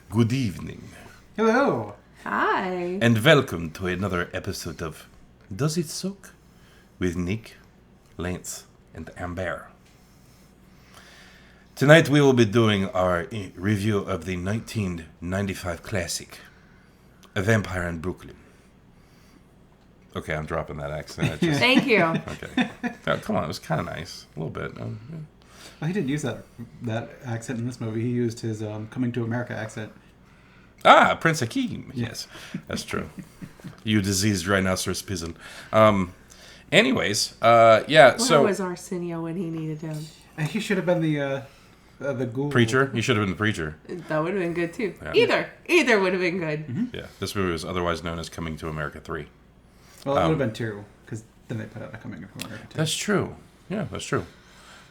Good evening, Hello. Hi. and welcome to another episode of Does It Suck? With Nick, Lance, and Amber. Tonight we will be doing our review of the 1995 classic, A Vampire in Brooklyn. Okay, I'm dropping that accent. Thank you. Okay. Oh, come on, it was kind of nice. A little bit. Yeah. Well, he didn't use that accent in this movie. He used his Coming to America accent. Ah, Prince Hakeem. Yes, that's true. You diseased rhinoceros pigeon. Anyways, yeah. Where So was Arsenio when he needed him? He should have been the ghoul. preacher. You should have been the preacher. That would have been good too. Yeah. Either would have been good. Mm-hmm. Yeah. This movie was otherwise known as Coming to America 3. Well, it would have been two, because then they put out a Coming to America 2. That's true. Yeah, that's true.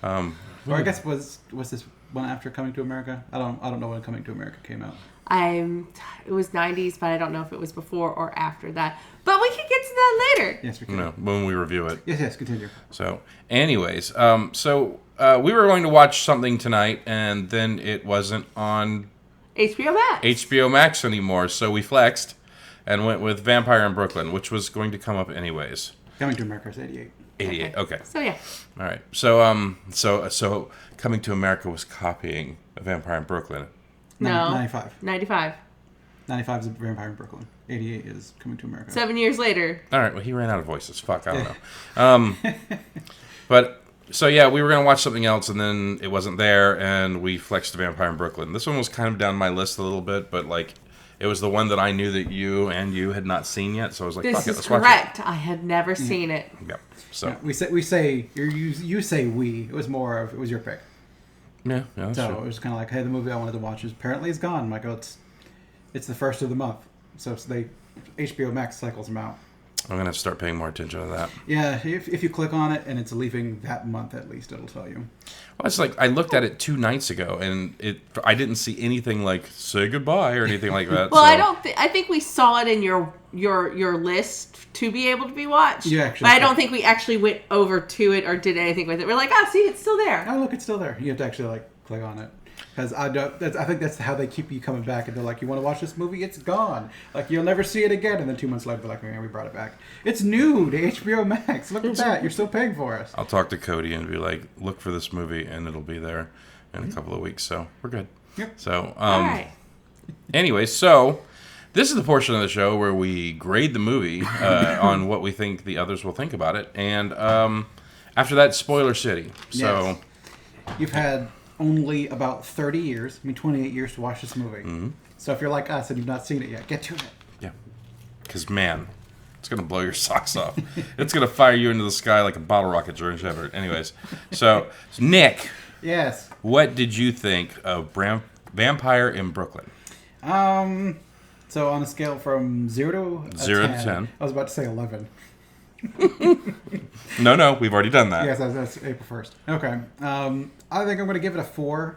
Or I guess was this one after Coming to America? I don't know when Coming to America came out. It was 90s, but I don't know if it was before or after that. But we can get to that later. Yes, we can. No, when we review it. Yes, continue. So, anyways, we were going to watch something tonight, and then it wasn't on HBO Max. HBO Max anymore, so we flexed and went with Vampire in Brooklyn, which was going to come up anyways. Coming to America is 88. 88. Okay. So yeah. All right. So Coming to America was copying A Vampire in Brooklyn. No. 95. 95. 95 is a Vampire in Brooklyn. 88 is Coming to America. 7 years later. All right. Well, he ran out of voices. Fuck. I don't know. But so yeah, we were gonna watch something else, and then it wasn't there, and we flexed to Vampire in Brooklyn. This one was kind of down my list a little bit, but like, it was the one that I knew that you had not seen yet, so I was like, This fuck it, is let's watch correct. I had never seen it. it. Yep. So Yeah, we say you say we. It was more of it was your pick. yeah, that's So true. it was kind of like, hey, the movie I wanted to watch is apparently is gone. I'm like, oh, it's the first of the month, so HBO Max cycles them out. I'm gonna have to start paying more attention to that. Yeah, if you click on it and it's leaving that month at least, it'll tell you. Well, it's like I looked at it 2 nights ago, and I didn't see anything like say goodbye or anything like that. Well, so. I think we saw it in your list to be able to be watched. You actually but I did. don't think we actually went over to it or did anything with it. We're like, see, it's still there. Oh, look, it's still there. You have to actually click on it. Because I think that's how they keep you coming back. And they're like, you want to watch this movie? It's gone. Like, you'll never see it again. And then 2 months later, they're like, man, we brought it back. It's new to HBO Max. Look at that. You're still paying for us. I'll talk to Cody and be like, look for this movie, and it'll be there in a couple of weeks. So we're good. Yep. So All right. anyway, so this is the portion of the show where we grade the movie on what we think the others will think about it, and after that, spoiler city. So Yes. You've had only about 30 years, 28 years to watch this movie. Mm-hmm. So if you're like us and you've not seen it yet, get to it. yeah, because man, it's gonna blow your socks off. It's gonna fire you into the sky like a bottle rocket during Shepard. Anyways, so Nick, Yes. what did you think of Vampire in Brooklyn? So on a scale from 0 to 0 to 10. I was about to say 11. No, we've already done that. Yes, that's April 1st. Okay. I think I'm going to give it a 4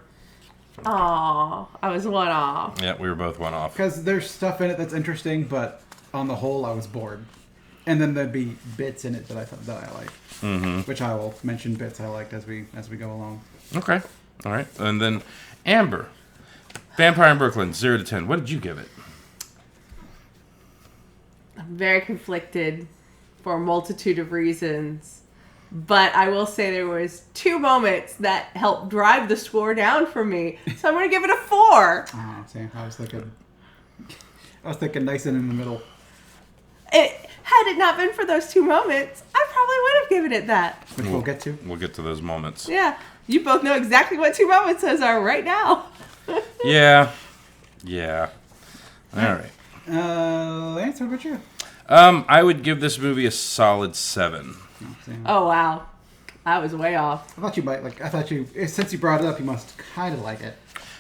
Aw, I was one off. Yeah, we were both one off. because there's stuff in it that's interesting, but on the whole, I was bored. And then there'd be bits in it that I like, which I will mention bits I liked as we go along. Okay, all right, and then Amber, Vampire in Brooklyn, 0 to 10. What did you give it? I'm very conflicted for a multitude of reasons. But I will say there was 2 moments that helped drive the score down for me. So I'm going to give it a 4. Oh, see, I was thinking nice and in the middle. Had it not been for those 2 moments, I probably would have given it that. Which we'll get to. We'll get to those moments. Yeah, you both know exactly what 2 moments those are right now. Yeah. All right. Lance, what about you? I would give this movie a solid 7. See, Oh, wow. I was way off. I thought you might since you brought it up, you must kind of like it.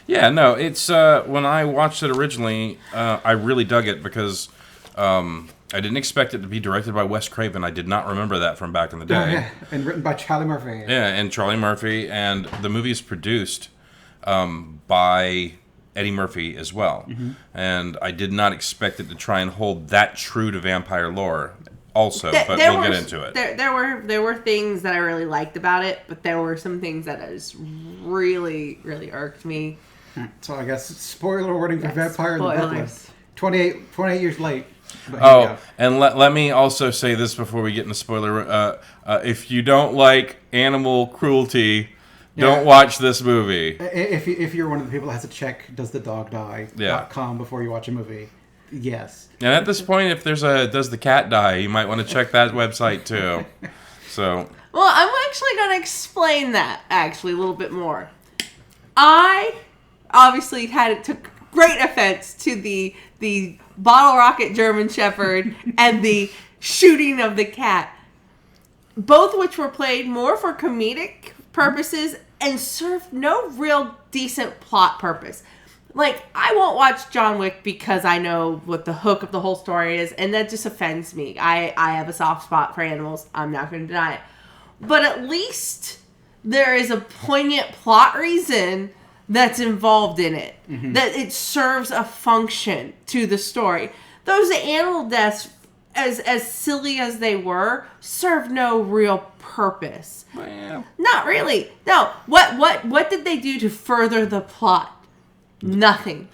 Yeah, no, it's when I watched it originally, I really dug it because I didn't expect it to be directed by Wes Craven. I did not remember that from back in the day. Oh, yeah, and written by Charlie Murphy. Yeah, and Charlie Murphy, and the movie is produced by Eddie Murphy as well. And I did not expect it to try and hold that true to vampire lore also, but we'll get into it. There were things that I really liked about it, but there were some things that just really, really irked me. So I guess spoiler warning for Yes, Vampire in the Brooklyn. spoilers. 28 years late. But here we Oh, go. and let me also say this before we get into spoiler. If you don't like animal cruelty, don't watch this movie. If you're one of the people that has to check does the dog die.com before you watch a movie, yes. And at this point, if there's a does the cat die, you might want to check that website too. So Well, I'm actually going to explain that actually a little bit more. I obviously took great offense to the bottle rocket German Shepherd and the shooting of the cat, both which were played more for comedic purposes and served no real decent plot purpose. Like, I won't watch John Wick because I know what the hook of the whole story is, and that just offends me. I have a soft spot for animals. I'm not going to deny it. But at least there is a poignant plot reason that's involved in it. Mm-hmm. That it serves a function to the story. Those animal deaths, as silly as they were, served no real purpose. well, Not really. No. What did they do to further the plot? Nothing.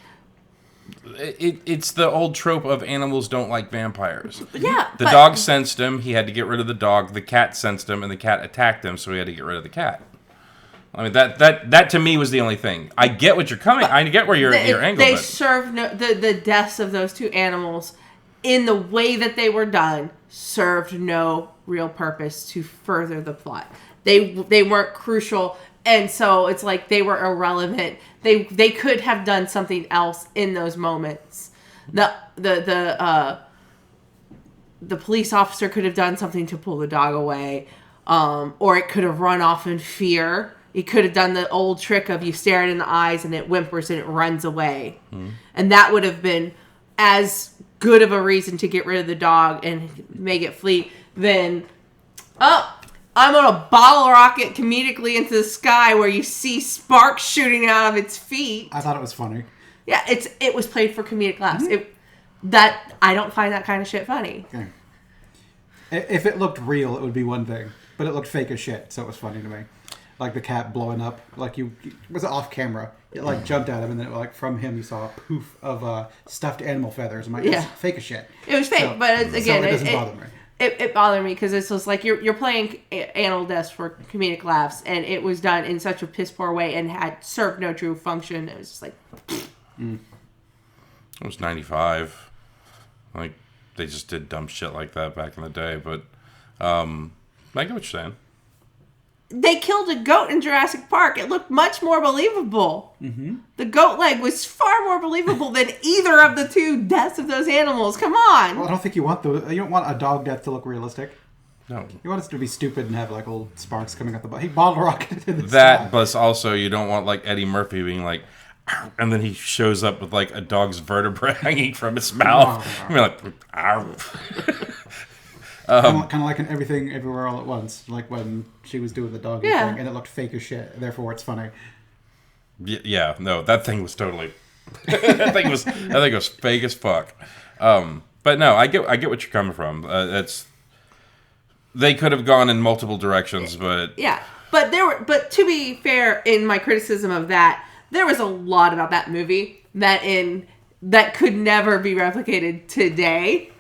it's the old trope of animals don't like vampires. Yeah. The dog sensed him. He had to get rid of the dog. The cat sensed him, and the cat attacked him, so he had to get rid of the cat. I mean, that to me was the only thing. I get what you're coming. I get where your angle. They but served the deaths of those two animals in the way that they were done served no real purpose to further the plot. They weren't crucial, and so it's like they were irrelevant. They could have done something else in those moments. The police officer could have done something to pull the dog away, or it could have run off in fear. He could have done the old trick of you stare it in the eyes and it whimpers and it runs away. And that would have been as good of a reason to get rid of the dog and make it flee than, I'm going to bottle rocket comedically into the sky where you see sparks shooting out of its feet. I thought it was funny. Yeah, it was played for comedic laughs. Mm-hmm. I don't find that kind of shit funny. Okay. If it looked real, it would be one thing. But it looked fake as shit, so it was funny to me. Like the cat blowing up, like it was off camera. It like jumped at him, and then like from him you saw a poof of stuffed animal feathers. I'm like, Yeah. it's fake as shit. It was fake, So- but again, so it doesn't bother me. It bothered me because it's just like you're playing animal deaths for comedic laughs, and it was done in such a piss poor way and had served no true function. It was just like, it was 95. Like they just did dumb shit like that back in the day. But I get what you're saying. they killed a goat in Jurassic Park. It looked much more believable. Mm-hmm. The goat leg was far more believable than either of the two deaths of those animals. Come on. Well, I don't think you don't want a dog death to look realistic. No. You want it to be stupid and have like little sparks coming out the butt. He bottle rocketed in the That, sky. plus also you don't want like Eddie Murphy being like, "Arr," and then he shows up with like a dog's vertebra hanging from his mouth. I mean, like, "Arr." Kind of like in Everything Everywhere All at Once, like when she was doing the dog thing, and it looked fake as shit. Therefore, it's funny. Yeah, no, that thing was totally. that thing was fake as fuck. But no, I get what you're coming from. They could have gone in multiple directions, but Yeah, but But to be fair, in my criticism of that, there was a lot about that movie that could never be replicated today.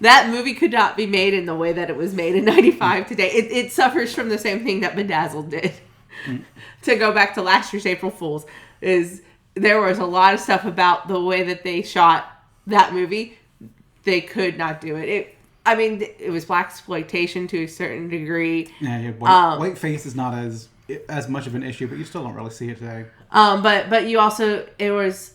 That movie could not be made in the way that it was made in '95 today. It suffers from the same thing that Bedazzled did. To go back to last year's April Fools, there was a lot of stuff about the way that they shot that movie. They could not do it. It was blaxploitation to a certain degree. Yeah, white face is not as much of an issue, but you still don't really see it today. But you also there was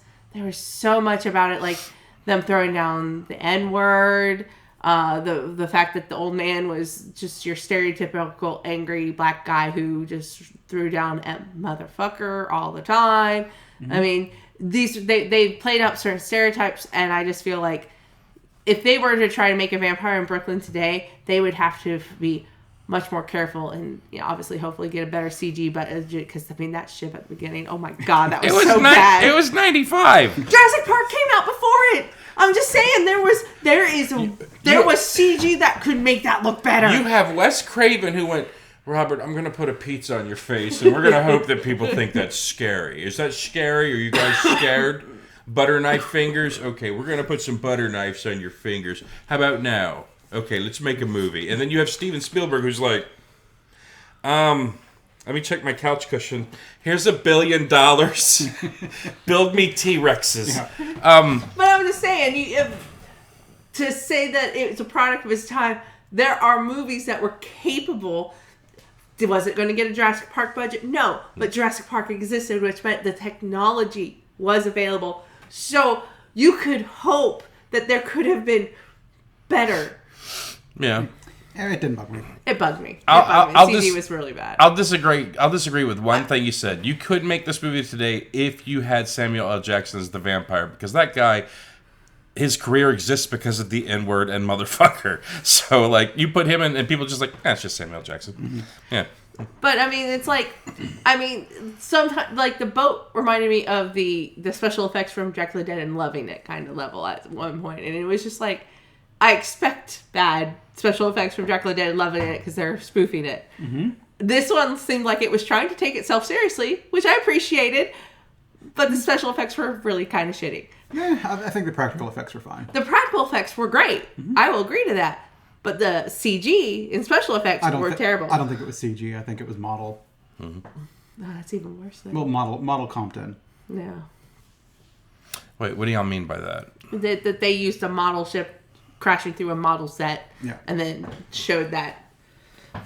so much about it, like them throwing down the N-word, the fact that the old man was just your stereotypical angry black guy who just threw down a motherfucker all the time. Mm-hmm. I mean, they played up certain stereotypes, and I just feel like if they were to try to make a vampire in Brooklyn today, they would have to be much more careful and, obviously, hopefully get a better CG. But because that shit at the beginning, oh my god, that was so bad. It was 95. Jurassic Park came out before it. I'm just saying there was CG that could make that look better. You have Wes Craven who went, Robert, I'm going to put a pizza on your face, and we're going to hope that people think that's scary. Is that scary? Are you guys scared? Butter knife fingers? Okay, we're going to put some butter knives on your fingers. How about now? Okay, let's make a movie. And then you have Steven Spielberg, who's like, let me check my couch cushion. Here's $1 billion. Build me T-Rexes. Yeah. But I'm just saying, to say that it's a product of its time, there are movies that were capable. Was it going to get a Jurassic Park budget? No. But Jurassic Park existed, which meant the technology was available. So you could hope that there could have been better. Yeah. It didn't bug me. It bugged me. I'll CG was really bad. I'll disagree with one thing you said. You could make this movie today if you had Samuel L. Jackson as the vampire, because that guy, his career exists because of the N-word and motherfucker. So, like, you put him in, and people just like, it's just Samuel L. Jackson. Mm-hmm. Yeah. But, I mean, it's like, sometimes, like, the boat reminded me of the special effects from Dracula Dead and Loving It kind of level at one point. And it was just like, I expect bad special effects from Dracula Dead and Loving It because they're spoofing it. Mm-hmm. This one seemed like it was trying to take itself seriously, which I appreciated, but the special effects were really kind of shitty. Yeah, I think the practical effects were fine. The practical effects were great. Mm-hmm. I will agree to that. But the CG and special effects were terrible. I don't think it was CG. I think it was model. Mm-hmm. Oh, that's even worse. Well, model Compton. Yeah. Wait, what do y'all mean by that? That they used a model ship crashing through a model set, yeah, and then showed that,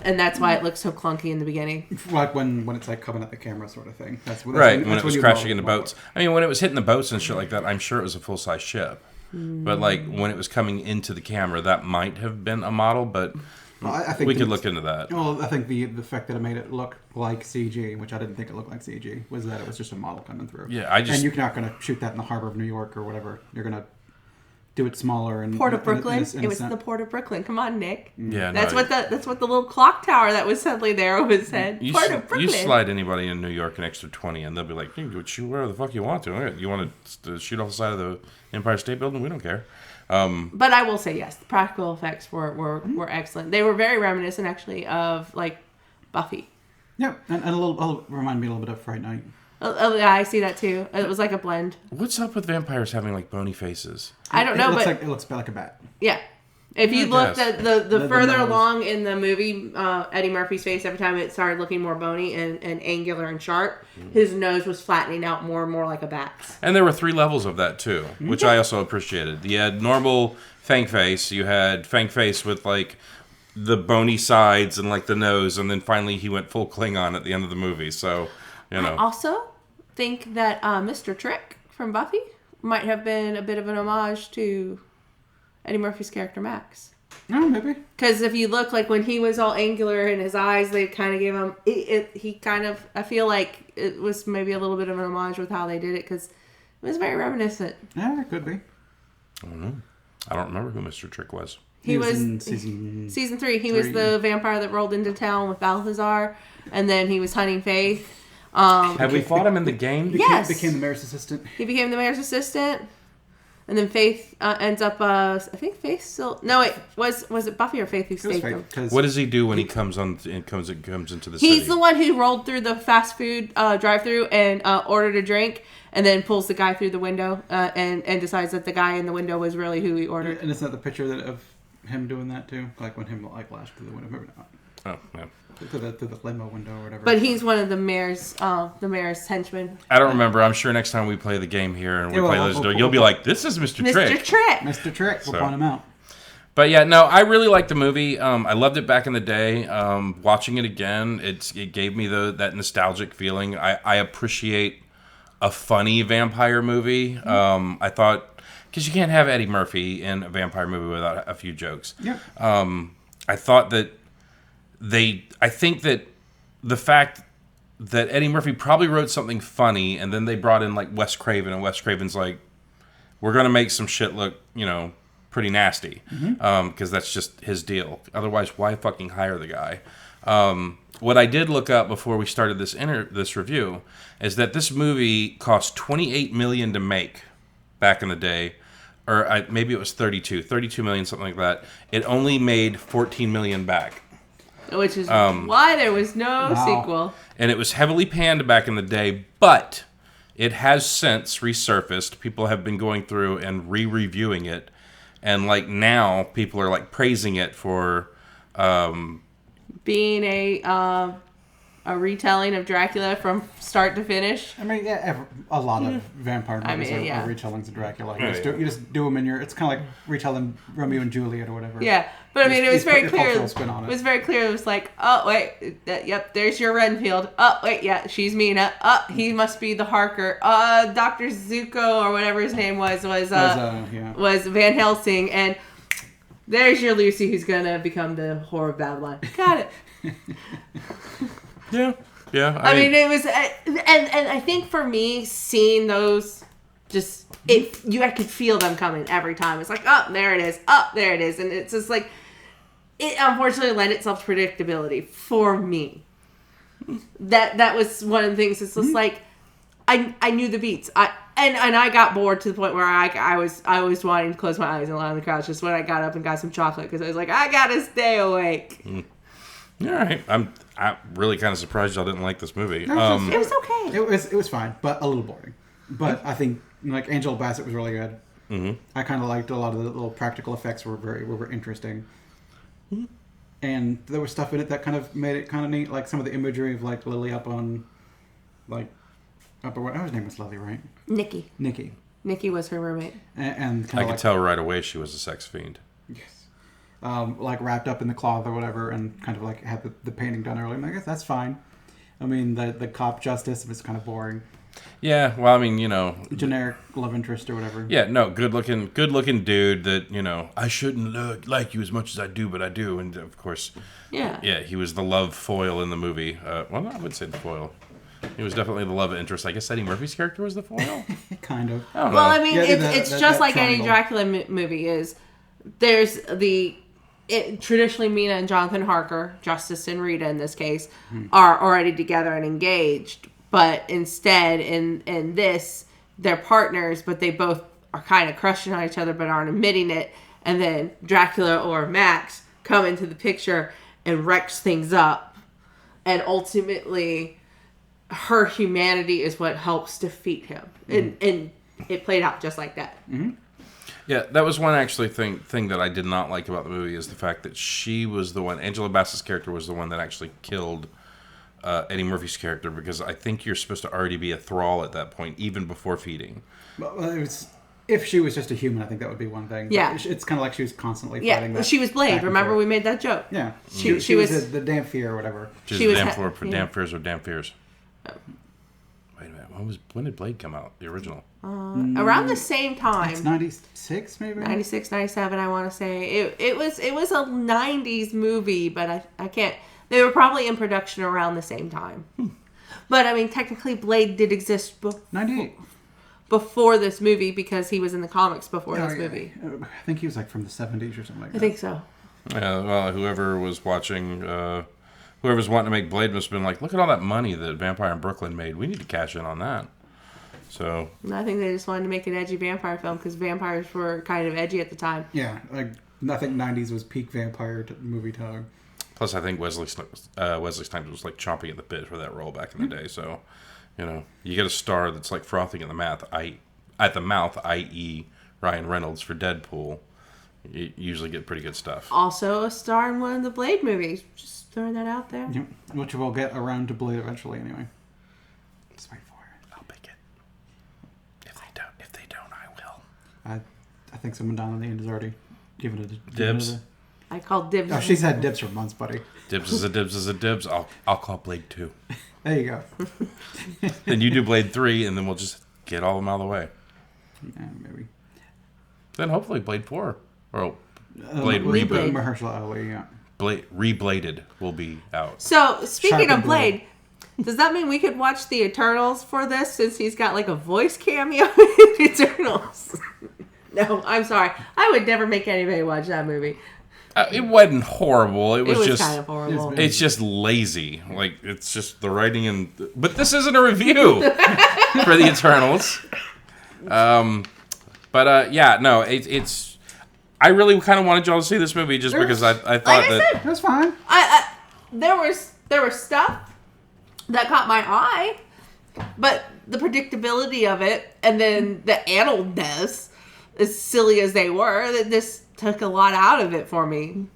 and that's why it looked so clunky in the beginning. Like when it's like coming at the camera, sort of thing. That's right when it was crashing into boats. I mean, when it was hitting the boats and shit like that, I'm sure it was a full size ship. But like when it was coming into the camera, that might have been a model. But I think we could look into that. Well, I think the fact that it made it look like CG, which I didn't think it looked like CG, was that it was just a model coming through. Yeah, and you're not going to shoot that in the harbor of New York or whatever. You're going to do it smaller and Port of Brooklyn. It was the Port of Brooklyn. Come on, Nick. Yeah, that's what the little clock tower that was suddenly there was said. Port of Brooklyn. You slide anybody in New York an extra 20, and they'll be like, "You can shoot wherever the fuck you want to. You want to shoot off the side of the Empire State Building? We don't care." But I will say yes, the practical effects were excellent. They were very reminiscent, actually, of like Buffy. Yeah, and remind me a little bit of Fright Night. Oh, yeah, I see that too. It was like a blend. What's up with vampires having like bony faces? I don't know, it looks like a bat. Yeah. If you looked at the further along in the movie, Eddie Murphy's face, every time it started looking more bony and angular and sharp, his nose was flattening out more and more like a bat's. And there were 3 levels of that too, which I also appreciated. You had normal Fang face, you had Fang face with like the bony sides and like the nose, and then finally he went full Klingon at the end of the movie. So, you know. I also think that Mr. Trick from Buffy might have been a bit of an homage to Eddie Murphy's character Max. Oh, maybe. Because if you look, like when he was all angular in his eyes, they kind of gave him I feel like it was maybe a little bit of an homage with how they did it, because it was very reminiscent. Yeah, it could be. I don't know. I don't remember who Mr. Trick was. He was in season 3. He was the vampire that rolled into town with Balthazar, and then he was hunting Faith. Have we fought him in the game? Yes. Became the mayor's assistant. He became the mayor's assistant. And then Faith ends up, I think Faith still... No, wait. Was it Buffy or Faith who saved him? What does he do when he comes into the city? He's the one who rolled through the fast food drive-thru and ordered a drink, and then pulls the guy through the window and decides that the guy in the window was really who he ordered. And isn't that the picture of him doing that too? Like when him lashed through the window? Maybe not. Oh, yeah. To the limo window or whatever. But he's one of the mayor's henchmen. I don't remember. I'm sure next time we play the game here and we play Legendary, you'll be like, "This is Mr. Trick." Mr. Trick. We'll point him out. But yeah, no, I really liked the movie. I loved it back in the day. Watching it again, it gave me that nostalgic feeling. I appreciate a funny vampire movie. I thought, because you can't have Eddie Murphy in a vampire movie without a few jokes. Yeah. I thought that I think that the fact that Eddie Murphy probably wrote something funny, and then they brought in like Wes Craven, and Wes Craven's like, we're gonna make some shit look, pretty nasty, because that's just his deal. Otherwise, why fucking hire the guy? What I did look up before we started this review is that this movie cost $28 million to make back in the day, or maybe it was 32 million, something like that. It only made $14 million back. Which is why there was no sequel. And it was heavily panned back in the day, but it has since resurfaced. People have been going through and re-reviewing it, and like now people are like praising it for being a retelling of Dracula from start to finish. I mean, yeah, a lot of vampire movies are retellings of Dracula. You just do them in your. It's kind of like retelling Romeo and Juliet or whatever. Yeah, but I mean, it was very clear. It was very clear. It was like, oh wait, yep, there's your Renfield. Oh wait, yeah, she's Mina. Oh, he must be the Harker. Dr. Zuko or whatever his name was Van Helsing, and there's your Lucy, who's gonna become the whore of Babylon. Got it. Yeah. I mean, it was, and I think for me, seeing those, I could feel them coming every time. It's like, oh, there it is. Oh, there it is. And it's just like, it unfortunately lent itself to predictability for me. That was one of the things. It's just like, I knew the beats. And I got bored to the point where I was wanting to close my eyes and lie on the couch just when I got up and got some chocolate because I was like, I gotta stay awake. All right, I'm really kind of surprised y'all didn't like this movie. It was okay. It was fine, but a little boring. But I think like Angela Bassett was really good. Mm-hmm. I kind of liked a lot of the little practical effects were interesting. Mm-hmm. And there was stuff in it that kind of made it kind of neat, like some of the imagery of like Lily up on, like, up or her name was Lily, right? Nikki. Nikki was her roommate. And I could tell right away she was a sex fiend. Yes. Like wrapped up in the cloth or whatever, and kind of like had the painting done early. I guess that's fine. I mean, the cop justice was kind of boring. Yeah, well, I mean, generic love interest or whatever. Yeah, no, good looking dude that I shouldn't like you as much as I do, but I do, and of course, yeah, he was the love foil in the movie. Well, I would say the foil. He was definitely the love interest. I guess Eddie Murphy's character was the foil. Kind of. Well, I mean, it's just like triangle. Any Dracula movie is. There's traditionally Mina and Jonathan Harker, Justice and Rita in this case, are already together and engaged. But instead, in this, they're partners, but they both are kind of crushing on each other, but aren't admitting it. And then Dracula or Max come into the picture and wrecks things up. And ultimately, her humanity is what helps defeat him. And it played out just like that. Mm-hmm. Yeah, that was one actually thing that I did not like about the movie is the fact that she was the one, Angela Bassett's character was the one that actually killed Eddie Murphy's character, because I think you're supposed to already be a thrall at that point, even before feeding. Well, if she was just a human, I think that would be one thing. Yeah. But it's kind of like she was constantly fighting that. She was Blade. Remember we made that joke. Yeah. She was the damn fear or whatever. She was damn fears or damn fears. Wait a minute. When did Blade come out? The original? Around the same time. It's 96 maybe? 96, 97, I want to say. It was a 90s movie, but I can't. They were probably in production around the same time. But, I mean, technically Blade did exist 98. Before this movie because he was in the comics before this movie. I think he was like from the 70s or something like that. I think so. Yeah, well, whoever was watching... Whoever's wanting to make Blade must have been like, look at all that money that Vampire in Brooklyn made. We need to cash in on that. So I think they just wanted to make an edgy vampire film because vampires were kind of edgy at the time. Yeah, like I think 90s was peak vampire movie time. Plus, I think Wesley Snipes was like chomping at the bit for that role back in the day. So, you get a star that's like frothing at the mouth, i.e. Ryan Reynolds for Deadpool. You usually get pretty good stuff. Also a star in one of the Blade movies. Just throwing that out there. Yep. Which we'll get around to Blade eventually anyway. Just wait for it. I'll pick it. If they don't, I will. I think someone down on the end is already giving it a dibs. I called dibs. Oh, she's had dibs for months, buddy. Dibs is a dibs is a dibs. I'll call Blade 2. There you go. Then you do Blade 3, and then we'll just get all of them out of the way. Yeah, maybe. Then hopefully Blade 4. Or Blade Reboot. Mahershala Ali, yeah. Blade Rebladed will be out. So, speaking Sharp of Blade, does that mean we could watch the Eternals for this since he's got like a voice cameo in Eternals? No, I'm sorry. I would never make anybody watch that movie. It wasn't horrible. It was just kind of horrible. It's just lazy. Like, it's just the writing and... But this isn't a review for the Eternals. It's... I really kind of wanted y'all to see this movie just because I thought that... That's fine. there was stuff that caught my eye, but the predictability of it, and then the animal deaths, as silly as they were, that this took a lot out of it for me.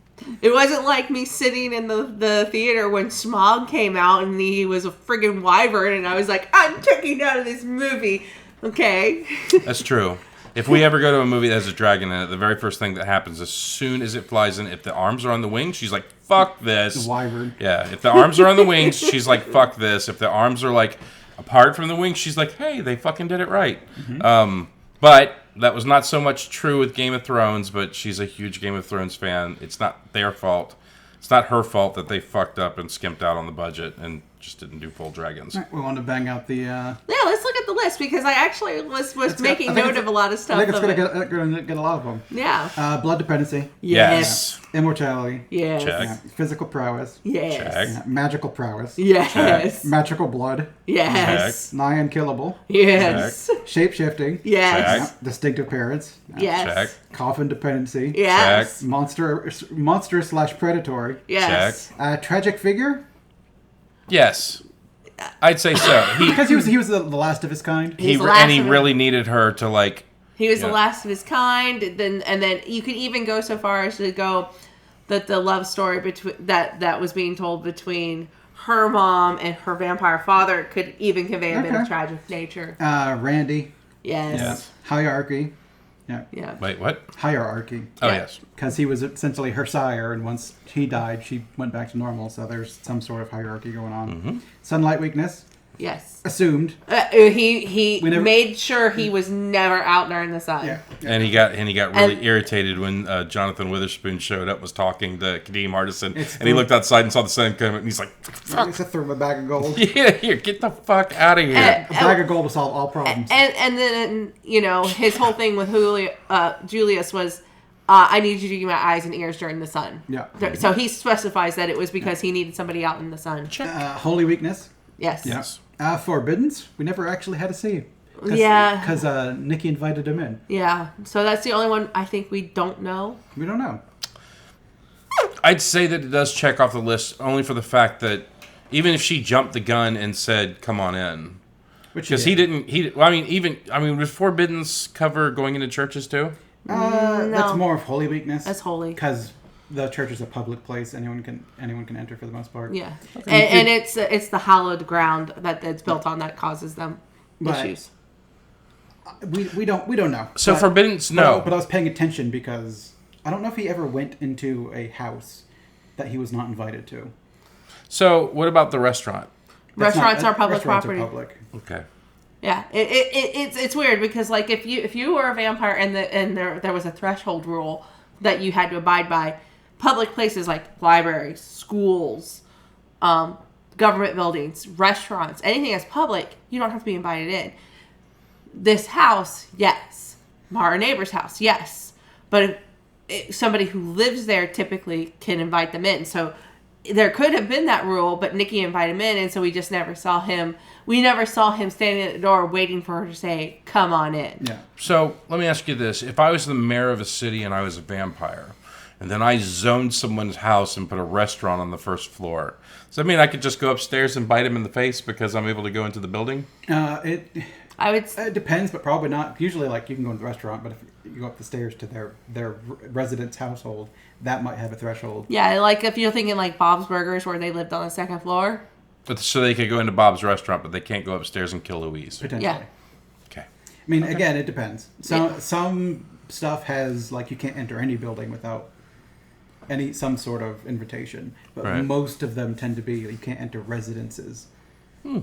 It wasn't like me sitting in the theater when Smog came out and he was a friggin' wyvern, and I was like, I'm checking out of this movie. Okay. That's true. If we ever go to a movie that has a dragon in it, the very first thing that happens as soon as it flies in, if the arms are on the wings, she's like, fuck this. The wyvern. Yeah, if the arms are on the wings, she's like, fuck this. If the arms are like apart from the wings, she's like, hey, they fucking did it right. But that was not so much true with Game of Thrones, but she's a huge Game of Thrones fan. It's not their fault. It's not her fault that they fucked up and skimped out on the budget and just didn't do full dragons. All right, we want to bang out the. Yeah, let's look at the list because I actually was making I think note of a lot of stuff. I think it's going to get a lot of them. Yeah. Blood dependency. Yes. Immortality. Yes. Check. Yeah, physical prowess. Yes. Check. Yeah, magical prowess. Yes. Magical blood. Yes. Nigh unkillable. Yes. Shape shifting. Yes. Distinctive parents. Yes. Check. Coffin dependency. Yes. Monster / predatory. Yes. Tragic figure. Yes. I'd say so. Because he was the last of his kind. He's the last And he of it. really needed her to like. He was Yeah. the last of his kind. And then you could even go so far as to go that the love story between that was being told between her mom and her vampire father could even convey a bit of Okay. tragic nature. Randy. Yes. Yes. Hierarchy. Yeah. Wait, what? Hierarchy. Oh, Yeah. yes. Because he was essentially her sire, and once he died, she went back to normal. So there's some sort of hierarchy going on. Sunlight weakness. Yes. Assumed. He We never- made sure he was never out there in the sun. Yeah. And he got really And- irritated when Jonathan Witherspoon showed up, was talking to Kadeem Hardison, It's and he the- looked outside and saw the sun come, and he's like, I used to throw him a bag of gold. "Yeah, here, get the fuck out of here!" A bag of gold will solve all problems. And then his whole thing with Julius was, I need you to give me my eyes and ears during the sun. Yeah. So he specifies that it was because he needed somebody out in the sun. Holy weakness. Yes. Yes. Forbiddens. We never actually had to see. Yeah. Because Nikki invited him in. Yeah. So that's the only one I think we don't know. We don't know. I'd say that it does check off the list only for the fact that even if she jumped the gun and said, "Come on in," Which because he didn't. Was Forbidden's cover going into churches too? No. That's more of holy weakness. That's holy. Because the church is a public place. Anyone can enter for the most part. Yeah. And it's the hallowed ground that's built on that causes them But- issues. We don't know. So But- Forbidden's no. But I was paying attention because I don't know if he ever went into a house that he was not invited to. So what about the restaurant? Restaurants are public restaurants property. Are public. Okay. Yeah, it's weird because like if you were a vampire and there was a threshold rule that you had to abide by, public places like libraries, schools, government buildings, restaurants, anything that's public, you don't have to be invited in. This house, yes. Our neighbor's house, yes. But somebody who lives there typically can invite them in. So there could have been that rule, but Nikki invited him in, and so we just never saw him. We never saw him standing at the door waiting for her to say, "Come on in." Yeah. So let me ask you this: if I was the mayor of a city and I was a vampire, and then I zoned someone's house and put a restaurant on the first floor, does that mean I could just go upstairs and bite him in the face because I'm able to go into the building? I would. It depends, but probably not. Usually, like you can go to the restaurant, but if you go up the stairs to their residence household, that might have a threshold. Yeah, like if you're thinking like Bob's Burgers where they lived on the second floor. So they could go into Bob's restaurant, but they can't go upstairs and kill Louise. Potentially. Yeah. Okay. I mean, again, it depends. Some stuff has like you can't enter any building without some sort of invitation, but Right. most of them tend to be you can't enter residences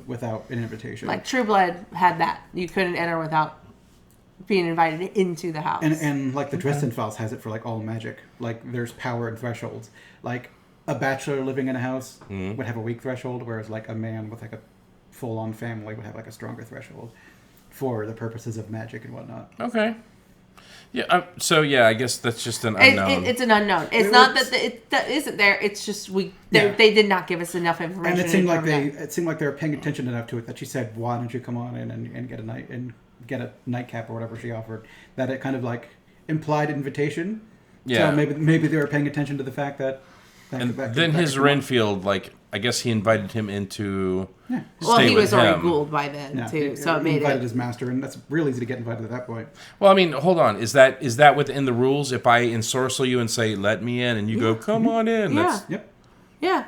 without an invitation. Like True Blood had that. You couldn't enter without being invited into the house. And like the Dresden Files has it for like all magic. Like there's power and thresholds. Like a bachelor living in a house would have a weak threshold, whereas like a man with like a full-on family would have like a stronger threshold for the purposes of magic and whatnot. Okay. Yeah. So yeah, I guess that's just an unknown. It's an unknown. It's It not works. that isn't there. It's just Yeah. they did not give us enough information. And it seemed to like they were paying attention enough to it that she said, "Why don't you come on in and get a nightcap or whatever she offered?" That it kind of like implied invitation. Yeah. So maybe they were paying attention to the fact that And Back then back his to- Renfield, like, I guess he invited him into. Yeah. Well, stay he with was already him. ghouled by then Yeah, too, he- so it he made invited it. his master, and that's real easy to get invited at that point. Well, I mean, hold on. Is that within the rules? If I ensorcel you and say, let me in, and you go, come on in. Yeah. Yep. Yeah.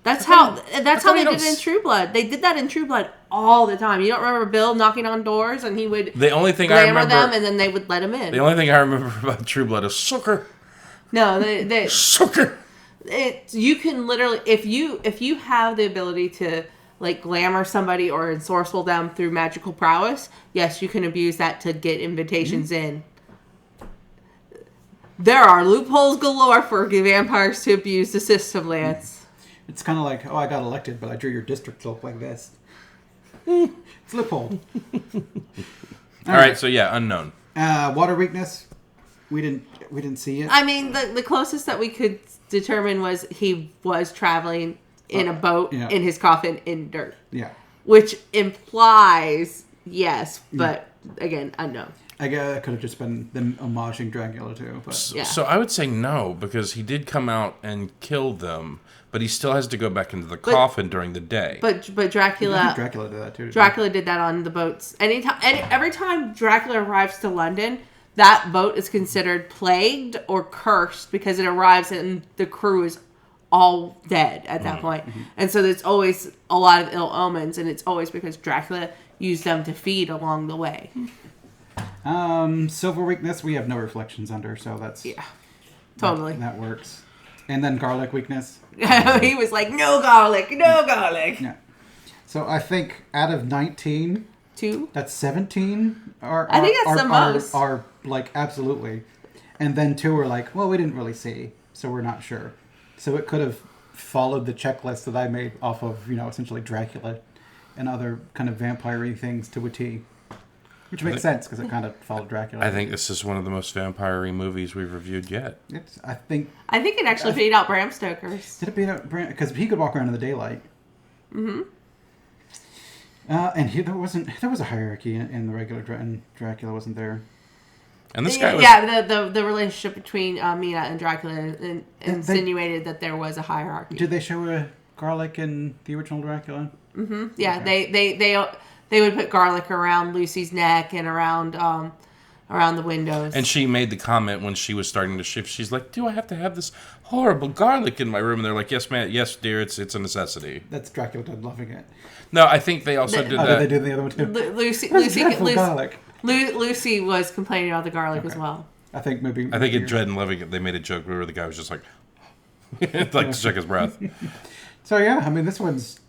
That's how thought they you did don't it in True Blood. They did that in True Blood all the time. You don't remember Bill knocking on doors and he would The only thing I glamour remember. them and then they would let him in. The only thing I remember about True Blood is sucker. No, they Sucker. you can literally if you have the ability to like glamour somebody or ensorcel them through magical prowess, yes, you can abuse that to get invitations in. There are loopholes galore for vampires to abuse the system, Lance. It's kind of like, oh, I got elected, but I drew your district to look like this. It's a loophole. All right, so yeah, unknown. Water weakness. We didn't see it. I mean, the closest that we could determine was he was traveling in a boat yeah. in his coffin in dirt, Yeah. which implies yes, but again, unknown. I guess that could have just been them homaging Dracula too. But Yeah. So I would say no, because he did come out and kill them, but he still has to go back into the coffin during the day. But I think Dracula Dracula did that too. Dracula did that on the boats. Every time Dracula arrives to London, that boat is considered plagued or cursed because it arrives and the crew is all dead at that point. And so there's always a lot of ill omens, and it's always because Dracula used them to feed along the way. Silver weakness. We have no reflections under, so that's Yeah, totally. that works. And then garlic weakness. He was like, no garlic, no garlic. Yeah. So I think out of 19, 2. that's 17 I think that's the most. Are like absolutely. And then 2 are like, well, we didn't really see, so we're not sure. So it could have followed the checklist that I made off of, essentially Dracula and other kind of vampire-y things to a T. Which makes sense because it kind of followed Dracula. I think this is one of the most vampire-y movies we've reviewed yet. I think it actually beat out Bram Stoker's. did it beat out because he could walk around in the daylight. Mm-hmm. And there was a hierarchy in the regular Dracula wasn't there. And this guy was... Yeah, the relationship between Mina and Dracula insinuated that there was a hierarchy. Did they show a garlic in the original Dracula? Yeah, Okay. they would put garlic around Lucy's neck and around the windows. And she made the comment when she was starting to shift. She's like, "Do I have to have this horrible garlic in my room?" And they're like, "Yes, man. Yes, dear. It's a necessity." That's Dracula did loving it. No, I think they also did Oh, that. did they do the other one too? Lucy Garlic. Lucy was complaining about the garlic as well. I think maybe. I think in Dread and Loving It, they made a joke where the guy was just like, like to check his breath. So yeah, I mean, this one's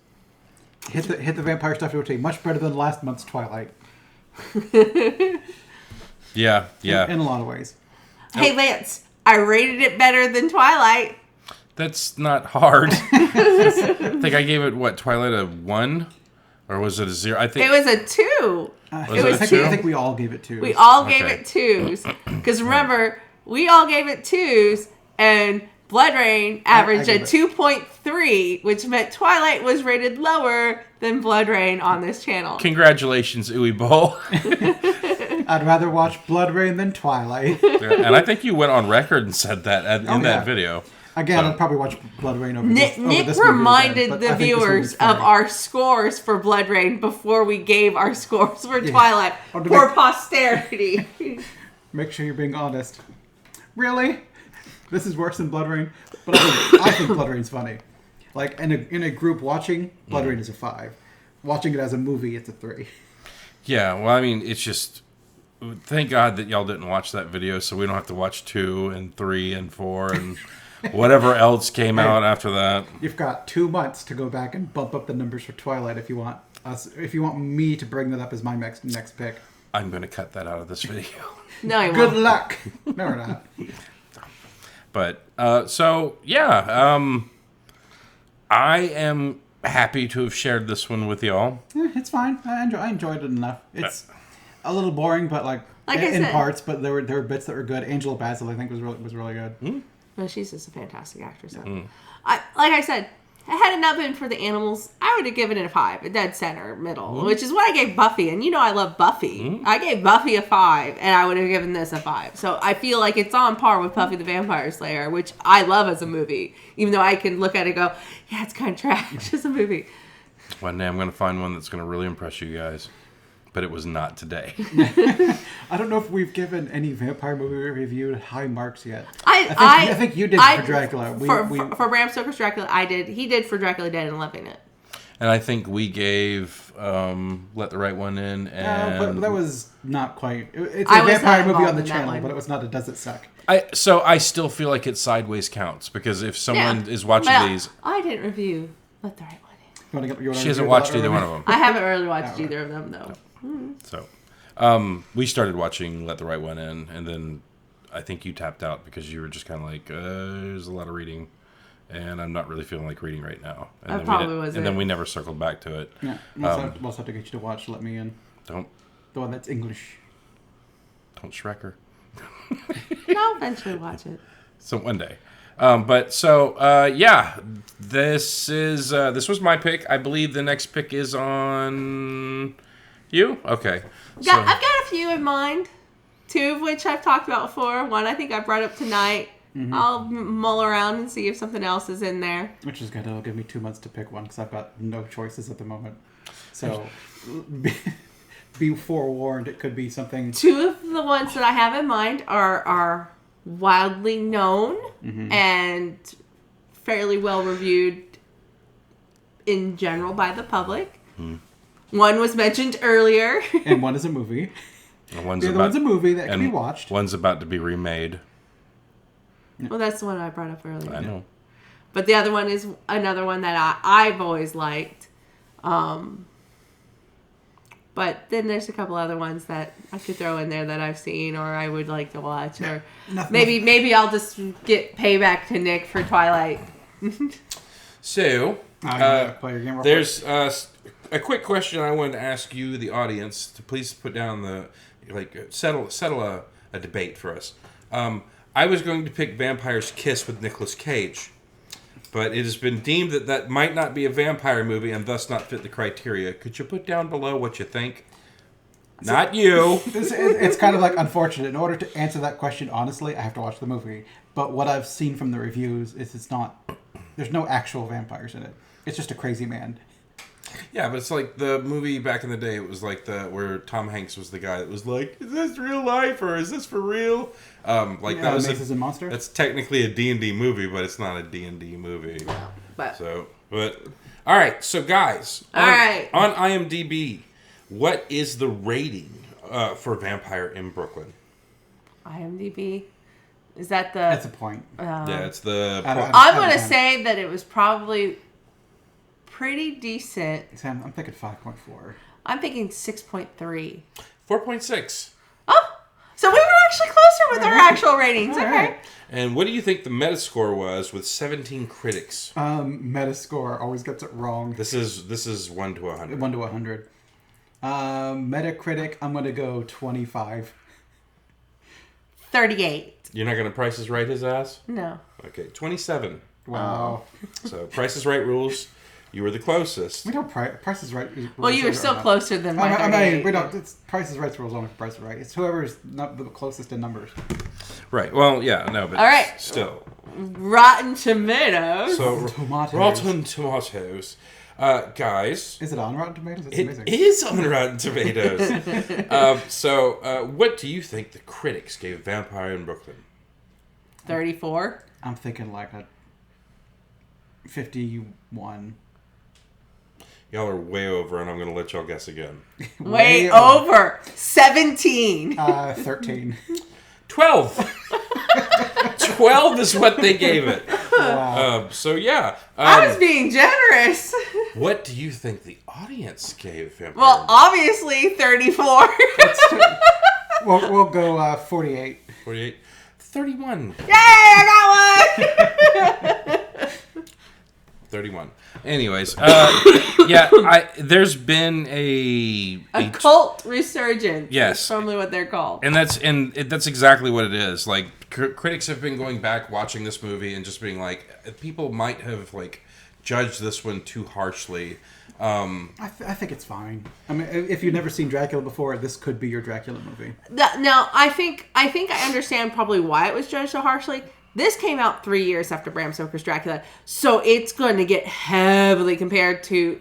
hit the vampire stuff to a T. Much better than last month's Twilight. Yeah. In a lot of ways. Hey Lance, I rated it better than Twilight. That's not hard. I think I gave it, Twilight a 1? Or was it a 0? I think It was a 2. Was it a 2? I think we all gave it 2. We all gave Okay. it 2s. Because remember, we all gave it 2s, and Blood Rain averaged I a gave it- 2.3, which meant Twilight was rated lower than Blood Rain on this channel. Congratulations, Uwe Boll. I'd rather watch Blood Rain than Twilight. And I think you went on record and said that in Oh, that yeah. video. Again, So- I'd probably watch Blood Rain over Nick, this. Over Nick this movie reminded again, but the I think this movie's viewers funny. of our scores for Blood Rain before we gave our scores for Twilight Oh, to for make- posterity. Make sure you're being honest. Really? This is worse than Blood Rain? But I think Blood Rain's funny. Like, in a group watching, Blood Rain is a 5. Watching it as a movie, it's a 3. Yeah, well, I mean, it's just... Thank God that y'all didn't watch that video, so we don't have to watch 2 and 3 and 4 and whatever else came out after that. You've got 2 months to go back and bump up the numbers for Twilight if you want us. If you want me to bring that up as my next pick. I'm going to cut that out of this video. No, I Good won't. luck. No, we're not. But, so, yeah. I am happy to have shared this one with y'all. It's fine. I enjoyed it enough. It's a little boring, but Like I in said- parts. But there were bits that were good. Angela Bassett, I think, was really good. No, she's just a fantastic actress. Like I said, had it not been for the animals, I would have given it a 5, a dead center, middle, which is what I gave Buffy. And you know I love Buffy. I gave Buffy a 5, and I would have given this a 5. So I feel like it's on par with Buffy the Vampire Slayer, which I love as a movie. Even though I can look at it and go, yeah, it's kind of trash as a movie. One day I'm going to find one that's going to really impress you guys. But it was not today. I don't know if we've given any vampire movie review high marks yet. I think you did for Dracula. For Bram Stoker's Dracula, I did. He did for Dracula Dead and loving it. And I think we gave Let the Right One In. And but that was not quite. It's I a was vampire not movie on the involved in that channel, one. but it was not a Does It Suck? So I still feel like it sideways counts. Because if someone is watching Well, these... I didn't review Let the Right One In. She hasn't watched either one of them. I haven't really watched either of them, though. So, we started watching Let the Right One In, and then I think you tapped out because you were just kind of like, there's a lot of reading, and I'm not really feeling like reading right now. And That probably was And it. then we never circled back to it. Yeah, we'll also have to get you to watch Let Me In. Don't The one that's English. Shrek her. I'll eventually watch it. So one day. This was my pick. I believe the next pick is on you. Okay. I've got a few in mind, 2 of which I've talked about before. One I think I brought up tonight. I'll mull around and see if something else is in there. Which is good. It'll give me 2 months to pick one because I've got no choices at the moment. So be forewarned, it could be something. 2 of the ones that I have in mind are wildly known and fairly well reviewed in general by the public. One was mentioned earlier. And one is a movie. And one's The other one's a movie that can be watched. One's about to be remade. Well, that's the one I brought up earlier. I know. But the other one is another one that I've always liked. But then there's a couple other ones that I could throw in there that I've seen or I would like to watch. Or maybe I'll just get payback to Nick for Twilight. So, Play your game real there's a quick question I wanted to ask you, the audience, to please put down settle a debate for us. I was going to pick Vampire's Kiss with Nicolas Cage, but it has been deemed that might not be a vampire movie and thus not fit the criteria. Could you put down below what you think? Not you. It's kind of like unfortunate. In order to answer that question honestly, I have to watch the movie. But what I've seen from the reviews is there's no actual vampires in it. It's just a crazy man. Yeah, but it's like the movie back in the day. It was like where Tom Hanks was the guy that was like, "Is this real life or is this for real?" That was Mazes and Monsters. That's technically a D&D movie, but it's not a D&D movie. But All right, so guys, All right. on IMDb, what is the rating for Vampire in Brooklyn? IMDb. Is that the... That's a point. Yeah, it's the... I'm going to say that it was probably pretty decent. Sam, I'm thinking 5.4. I'm thinking 6.3. 4.6. Oh! So we were actually closer with our actual ratings. All Okay. right. And what do you think the Metascore was with 17 critics? Metascore always gets it wrong. This is 1 to 100. 1 to 100. Metacritic, I'm going to go 25. 38. You're not going to Price is Right his ass? No. Okay, 27. Wow. So Price is Right rules. You were the closest. We don't Price is Right. Well, you were still closer than my I 38. mean, we don't. It's Price is Right's rules only for Price is Right. It's whoever's not the closest in numbers. Right. Well, yeah, no, but All right. still. Rotten Tomatoes. So Tomatoes. Rotten Tomatoes. Guys, Is it on Rotten Tomatoes? It's it amazing. is on Rotten Tomatoes. What do you think the critics gave Vampire in Brooklyn? 34. I'm thinking like a 51. Y'all are way over, and I'm going to let y'all guess again. Way over. 17. 13. 12. 12 is what they gave it. Wow. I was being generous. What do you think the audience gave Vampire? Well, obviously 34. We'll go 48. 48. 31. Yay, I got one. 31. Anyways, there's been a cult resurgence. Yes. That's probably what they're called. and that's exactly what it is. Like critics have been going back watching this movie and just being like, people might have like judge this one too harshly. I think it's fine. I mean, if you've never seen Dracula before, this could be your Dracula movie. Now, I think I understand probably why it was judged so harshly. This came out 3 years after Bram Stoker's Dracula, so it's going to get heavily compared to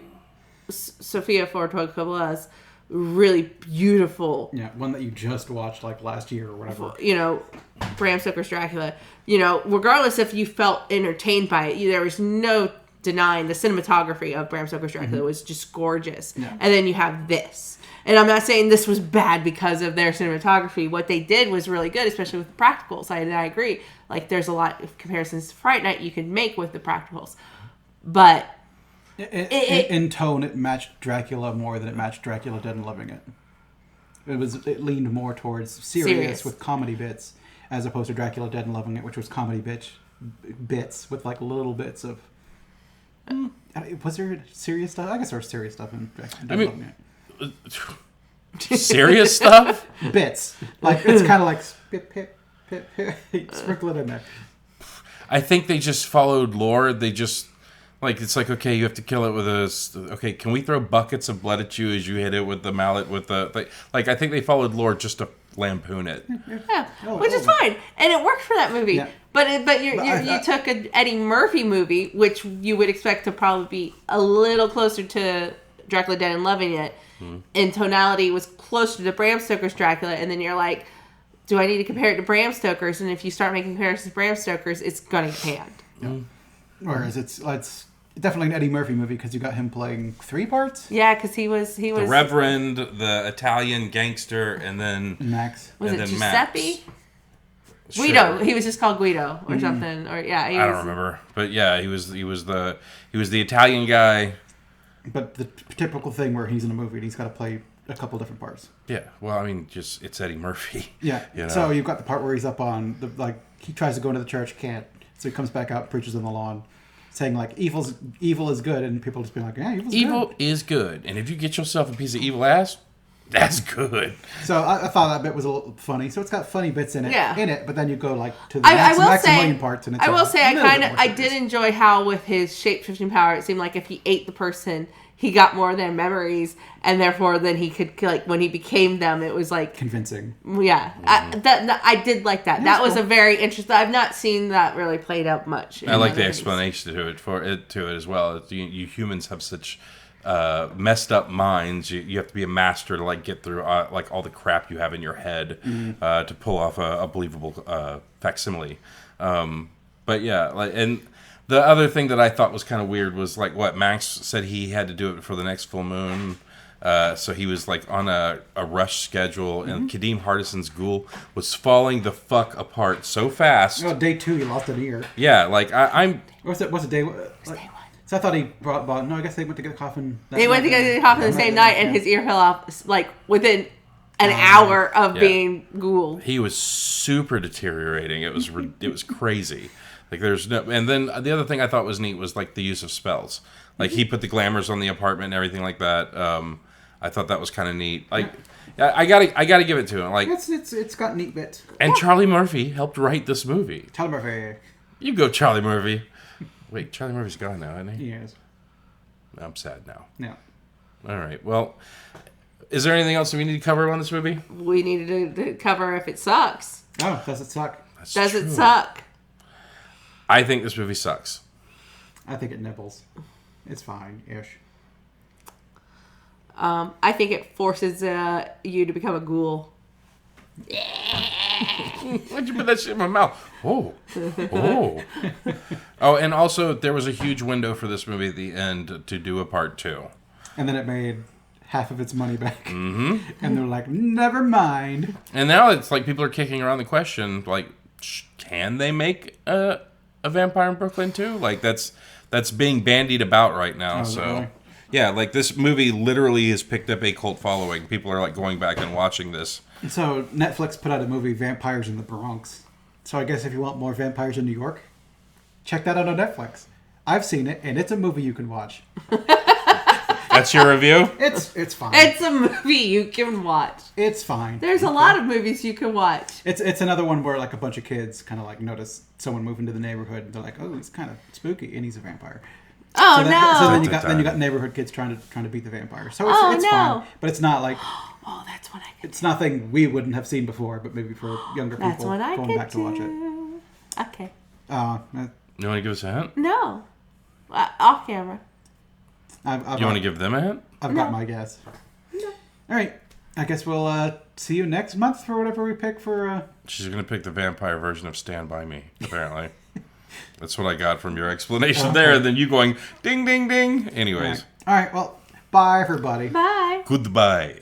Sofia Coppola's really beautiful, Yeah, one that you just watched like last year or whatever. Bram Stoker's Dracula. Regardless if you felt entertained by it, there was no denying the cinematography of Bram Stoker's Dracula was just gorgeous. Yeah. And then you have this. And I'm not saying this was bad because of their cinematography. What they did was really good, especially with the practicals. I agree. Like, there's a lot of comparisons to Fright Night you can make with the practicals. But In tone, it matched Dracula more than it matched Dracula Dead and Loving It. It leaned more towards serious with comedy bits, as opposed to Dracula Dead and Loving It, which was comedy bits with like little bits of. Was there serious stuff? I guess there was serious stuff in Dracula Dead and Loving It. Serious stuff? Bits. Like, it's kind of like sprinkle it in there. I think they just followed lore. They just, it's like, okay, you have to kill it with okay, can we throw buckets of blood at you as you hit it with the mallet with the, I think they followed lore just to lampoon it. Yeah, which is fine. And it worked for that movie. Yeah. But you took an Eddie Murphy movie, which you would expect to probably be a little closer to Dracula Dead and Loving It, in tonality was closer to Bram Stoker's Dracula, and then you're like, do I need to compare it to Bram Stoker's? And if you start making comparisons to Bram Stoker's, it's gonna get panned. Yeah. Whereas it's definitely an Eddie Murphy movie because you got him playing 3 parts. Yeah, because he was the Reverend, the Italian gangster, and then Max. Was it Giuseppe? Max. Guido. He was just called Guido or something. Or I don't remember, but yeah, he was the Italian guy. But the typical thing where he's in a movie and he's got to play a couple different parts. Yeah, well, I mean, it's Eddie Murphy. Yeah. So you've got the part where he's up on he tries to go into the church, can't, so he comes back out, preaches on the lawn, saying like evil is good, and people just being like, yeah, evil is good, and if you get yourself a piece of evil ass, that's good. So I thought that bit was a little funny. So it's got funny bits in it. Yeah. But then you go like to the Maximilian parts, and it's I did enjoy how with his shape-shifting power, it seemed like if he ate the person, he got more of their memories, and therefore then he could, like, when he became them, it was like convincing. Yeah, I did like that. That was cool. A very interesting. I've not seen that really played out much. I like the explanation to it as well. You humans have such messed up minds. You have to be a master to get through all the crap you have in your head to pull off a believable facsimile. But yeah, and the other thing that I thought was kind of weird was what Max said he had to do it for the next full moon. So he was on a rush schedule, and Kadeem Hardison's ghoul was falling the fuck apart so fast. Oh, day 2 he lost an ear. Yeah, I'm. What's it day? So I thought he brought. No, I guess they went to get a coffin. They went to get a coffin the same night, and his ear fell off within an hour of being ghouled. He was super deteriorating. It was crazy. There's no, and then the other thing I thought was neat was the use of spells. He put the glamours on the apartment and everything like that. I thought that was kind of neat. I gotta give it to him. It's got neat bits. And Charlie Murphy helped write this movie. Charlie Murphy. You go, Charlie Murphy. Wait, Charlie Murphy's gone now, isn't he? He is. I'm sad now. Yeah. All right. Well, is there anything else we need to cover on this movie? We needed to cover if it sucks. Oh, does it suck? Does it suck? I think this movie sucks. I think it nibbles. It's fine-ish. I think it forces you to become a ghoul. Why'd you put that shit in my mouth? Oh. Oh, and also there was a huge window for this movie at the end to do a part 2. And then it made half of its money back. Mm-hmm. And they're like, never mind. And now it's people are kicking around the question, can they make a Vampire in Brooklyn 2? That's being bandied about right now. Oh, so really? Yeah, this movie literally has picked up a cult following. People are going back and watching this. So Netflix put out a movie, Vampires in the Bronx. So I guess if you want more vampires in New York, check that out on Netflix. I've seen it, and it's a movie you can watch. That's your review? It's fine. It's a movie you can watch. It's fine. There's a lot of movies you can watch. It's another one where a bunch of kids kind of notice someone moving to the neighborhood, and they're like, oh, he's kind of spooky, and he's a vampire. Oh So, no! that, so then That's you the got neighborhood kids trying to beat the vampire. So it's, Oh, it's no. fun, but it's not like oh, that's what I could. it's nothing we wouldn't have seen before. But maybe for younger people That's what I going could back to watch it. do. Okay. That- You want to give us a hint? No. Off camera. I've You want to give them a hint? I've No. got my guess. All right. I guess we'll see you next month for whatever we pick for. She's gonna pick the vampire version of Stand By Me. Apparently, that's what I got from your explanation there. And then you going ding, ding, ding. Anyways, All right. Well, bye, everybody. Bye. goodbye.